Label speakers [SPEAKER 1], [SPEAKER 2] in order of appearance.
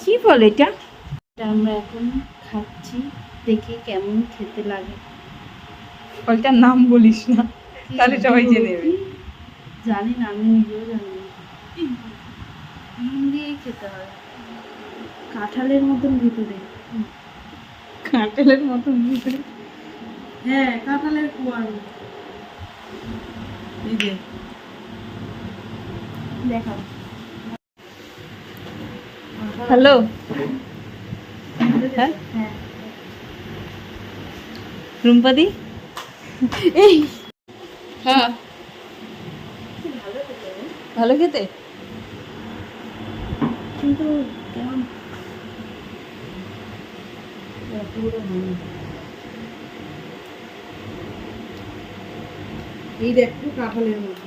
[SPEAKER 1] কি বলে এটা? আমরা এখন খাচ্ছি, দেখি কেমন খেতে লাগে।
[SPEAKER 2] ফলটার নাম বলিস না, তাহলে সবাই জেনে নেবে।
[SPEAKER 1] জানি না, আমি নিজেও জানি না। নুন দিয়েই খেতে হয়। কাঁঠালের মতন ভিতরে।
[SPEAKER 2] কাঁঠালের মতন ভিতরে।
[SPEAKER 1] হ্যাঁ, কাঁঠালের কুয়ার।
[SPEAKER 2] এই যে
[SPEAKER 1] দেখাও।
[SPEAKER 2] হ্যালো।
[SPEAKER 1] হ্যাঁ,
[SPEAKER 2] রুম্পাদি, এই হ্যাঁ ভালো খেতে,
[SPEAKER 1] কিন্তু কেমন এই দেখো কাঁঠালের মতো।